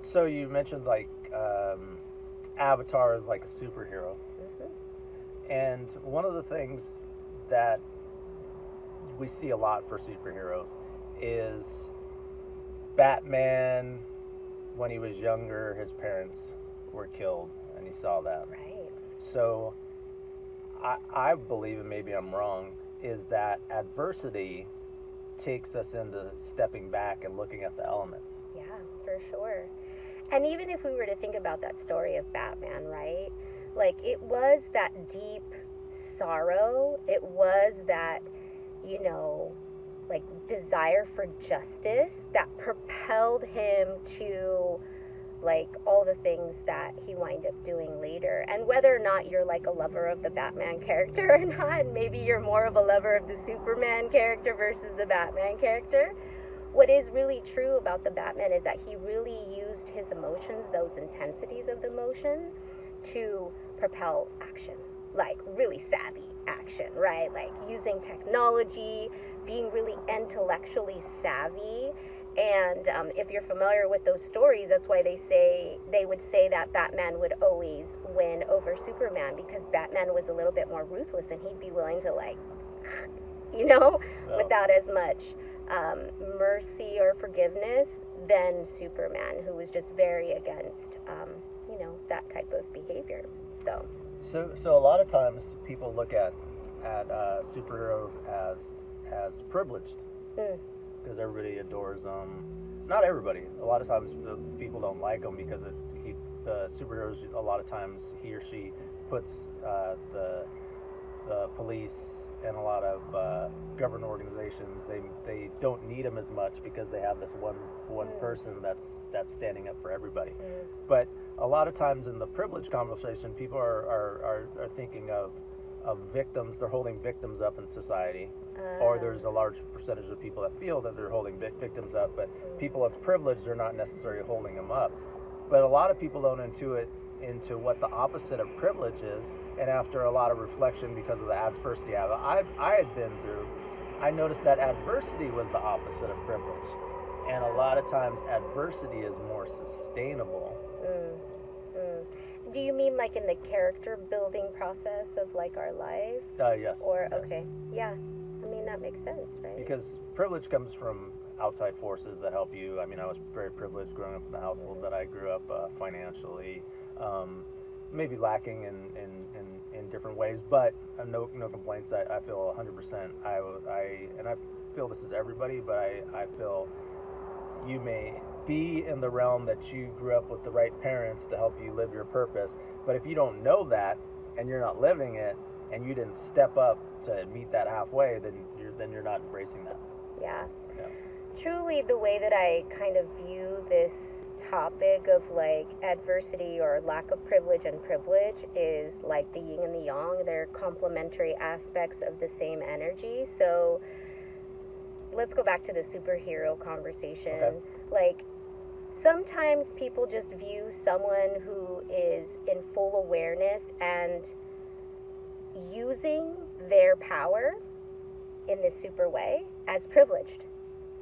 So you mentioned like Avatar is like a superhero, and one of the things that we see a lot for superheroes is Batman. When he was younger, his parents were killed, and he saw that. Right. So I believe, and maybe I'm wrong, is that adversity takes us into stepping back and looking at the elements. Yeah, for sure. And even if we were to think about that story of Batman, right? Like, it was that deep sorrow. It was that, you know, like desire for justice that propelled him to like all the things that he wind up doing later. And whether or not you're like a lover of the Batman character or not, maybe you're more of a lover of the Superman character versus the Batman character. What is really true about the Batman is that he really used his emotions, those intensities of the emotion, to propel action. Like really savvy action, right? Like using technology, being really intellectually savvy. And if you're familiar with those stories, that's why they would say that Batman would always win over Superman, because Batman was a little bit more ruthless and he'd be willing to like, without as much mercy or forgiveness than Superman, who was just very against, that type of behavior. So a lot of times people look at superheroes as privileged because everybody adores them. Not everybody. A lot of times the people don't like them because the superheroes, a lot of times he or she puts the police and a lot of government organizations, they don't need them as much because they have this one person that's standing up for everybody. But a lot of times in the privilege conversation, people are thinking of victims. They're holding victims up in society, or there's a large percentage of people that feel that they're holding victims up, but people of privilege, they're not necessarily holding them up. But a lot of people don't intuit into what the opposite of privilege is, and after a lot of reflection because of the adversity I had been through, I noticed that adversity was the opposite of privilege, and a lot of times adversity is more sustainable. Do you mean like in the character building process of like our life? Yes. Or yes. okay, yeah, I mean that makes sense, right? Because privilege comes from outside forces that help you. I mean, I was very privileged growing up in the household that I grew up financially, maybe lacking in different ways, but no complaints. I feel 100%. I feel this is everybody, but I feel you may be in the realm that you grew up with the right parents to help you live your purpose, but if you don't know that and you're not living it and you didn't step up to meet that halfway, then you're not embracing that. Yeah. Yeah. Truly, the way that I kind of view this topic of like adversity or lack of privilege and privilege is like the yin and the yang. They're complementary aspects of the same energy. So let's go back to the superhero conversation. Okay. Like, sometimes people just view someone who is in full awareness and using their power in this super way as privileged.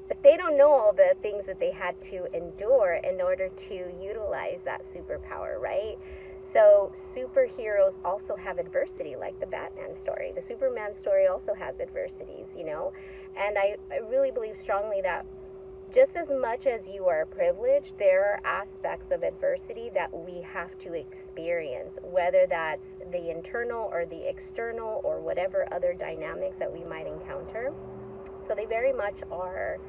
But they don't know all the things that they had to endure in order to utilize that superpower, right? So superheroes also have adversity, like the Batman story. The Superman story also has adversities, And I really believe strongly that just as much as you are privileged, there are aspects of adversity that we have to experience, whether that's the internal or the external or whatever other dynamics that we might encounter. So they very much are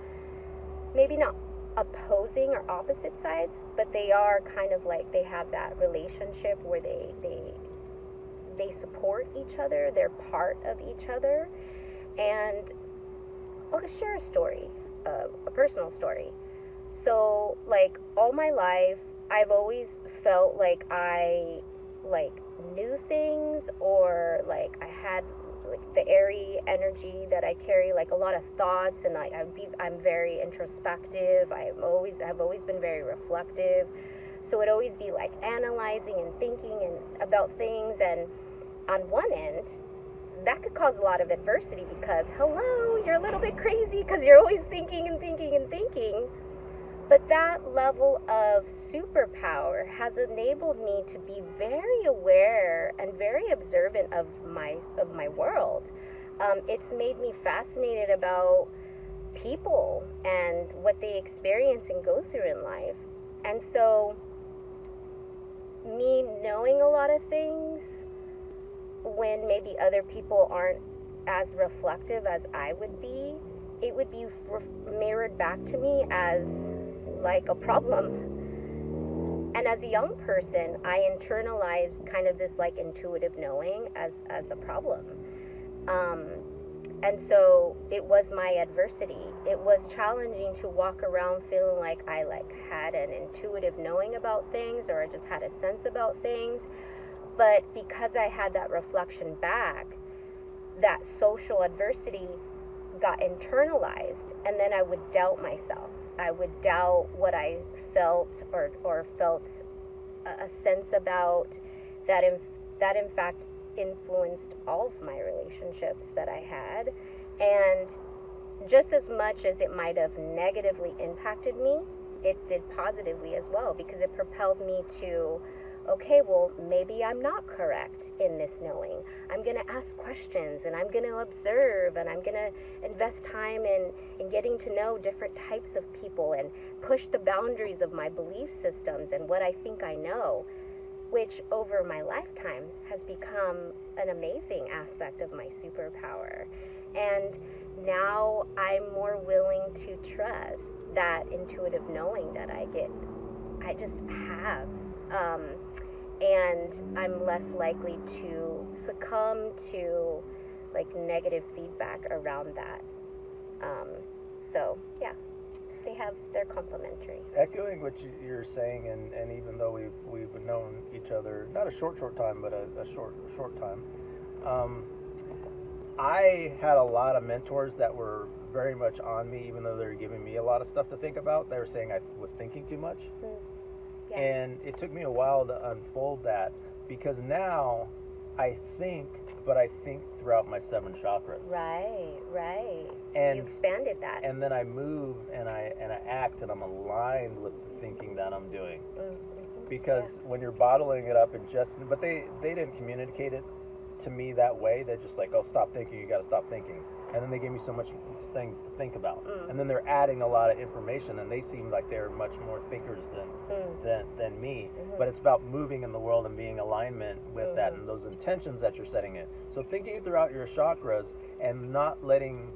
maybe not opposing or opposite sides, but they are kind of like they have that relationship where they support each other, they're part of each other. And I'll share a story, a personal story. So like all my life I've always felt like I like knew things, or like I had like the airy energy that I carry, like a lot of thoughts, and I'm very introspective. I've always been very reflective. So it'd always be like analyzing and thinking and about things, and on one end that could cause a lot of adversity because hello, you're a little bit crazy because you're always thinking and thinking and thinking. But that level of superpower has enabled me to be very aware and very observant of my world. It's made me fascinated about people and what they experience and go through in life. And so, me knowing a lot of things when maybe other people aren't as reflective as I would be, it would be mirrored back to me as like a problem. And as a young person, I internalized kind of this like intuitive knowing as a problem. And so it was my adversity. It was challenging to walk around feeling like I like had an intuitive knowing about things, or I just had a sense about things. But because I had that reflection back, that social adversity got internalized, and then I would doubt myself. I would doubt what I felt or felt a sense about that in fact influenced all of my relationships that I had. And just as much as it might have negatively impacted me, it did positively as well, because it propelled me to, okay, well, maybe I'm not correct in this knowing. I'm going to ask questions, and I'm going to observe, and I'm going to invest time in getting to know different types of people and push the boundaries of my belief systems and what I think I know, which over my lifetime has become an amazing aspect of my superpower. And now I'm more willing to trust that intuitive knowing that I just have. And I'm less likely to succumb to like negative feedback around that. So yeah, they're complementary. Echoing what you're saying, and even though we've known each other not a short time, but a short time, I had a lot of mentors that were very much on me, even though they were giving me a lot of stuff to think about. They were saying I was thinking too much. Yeah. And it took me a while to unfold that, because now I think, but I think throughout my 7 chakras. Right. And you expanded that. And then I move and I act, and I'm aligned with the thinking that I'm doing. Mm-hmm. Because when you're bottling it up and but they didn't communicate it to me that way. They're just like, oh, stop thinking, you got to stop thinking. And then they gave me so much things to think about. And then they're adding a lot of information, and they seem like they're much more thinkers than me. But it's about moving in the world and being in alignment with that and those intentions that you're setting in. So thinking throughout your chakras and not letting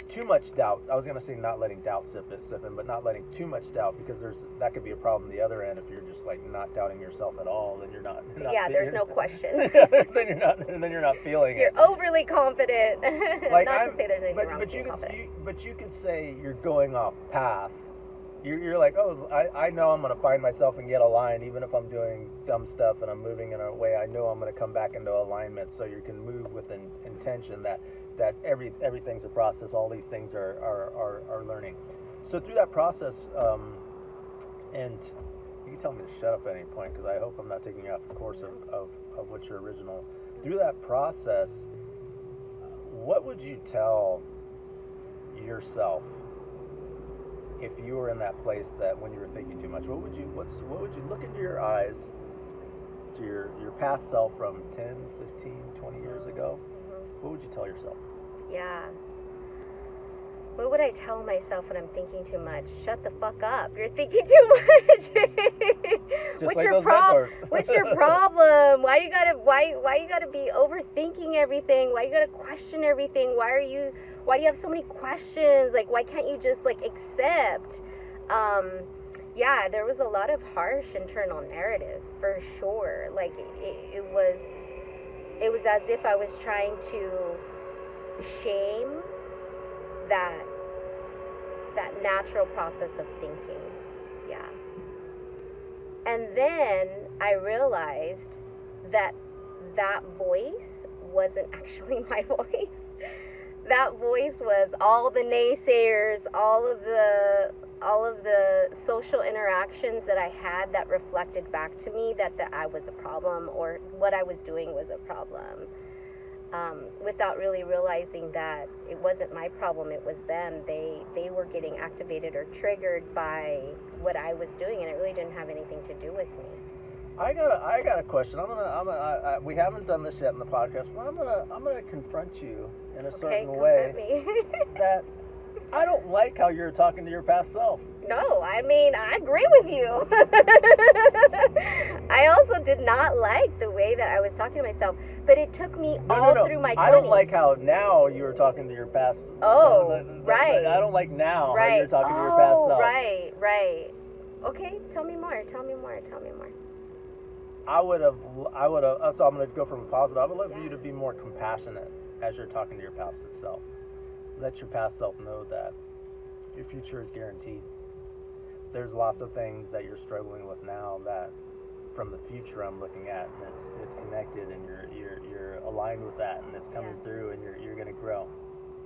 too much doubt. I was going to say not letting doubt sip in, but not letting too much doubt, because that could be a problem the other end. If you're just like not doubting yourself at all, then you're not there's no question. then you're not feeling it. You're overly confident. Like, not to say there's anything wrong with being confident. But you could say you're going off path. You're like, oh, I know I'm going to find myself and get aligned, even if I'm doing dumb stuff and I'm moving in a way I know I'm going to come back into alignment. So you can move with an intention that everything's a process. All these things are learning. So through that process, and you can tell me to shut up at any point, because I hope I'm not taking you off the course of what your original. Through that process, what would you tell yourself if you were in that place that when you were thinking too much? What would you look into your eyes to your past self from 10, 15, 20 years ago? What would you tell yourself? Yeah. What would I tell myself when I'm thinking too much? Shut the fuck up. You're thinking too much. Just like those mentors. What's your problem? Why you gotta be overthinking everything? Why you gotta question everything? Why do you have so many questions? Like, why can't you just like accept? Yeah, there was a lot of harsh internal narrative for sure. Like it was as if I was trying to shame that natural process of thinking. Yeah. And then I realized that voice wasn't actually my voice. That voice was all the naysayers, all of the social interactions that I had that reflected back to me that I was a problem, or what I was doing was a problem. without really realizing that it wasn't my problem, it was them. They were getting activated or triggered by what I was doing, and it really didn't have anything to do with me. I got a question. We haven't done this yet in the podcast, but I'm gonna confront you in a certain way that I don't like how you're talking to your past self. No, I mean, I agree with you. I also did not like the way that I was talking to myself, but it took me through my 20s. I don't like how now you were talking to your past. Right. I don't like now how you're talking to your past self. Right. Okay, tell me more. I would have. So I'm going to go from a positive. I would love for you to be more compassionate as you're talking to your past self. Let your past self know that your future is guaranteed. There's lots of things that you're struggling with now that, from the future, I'm looking at, and it's connected, and you're aligned with that, and it's coming through, and you're going to grow.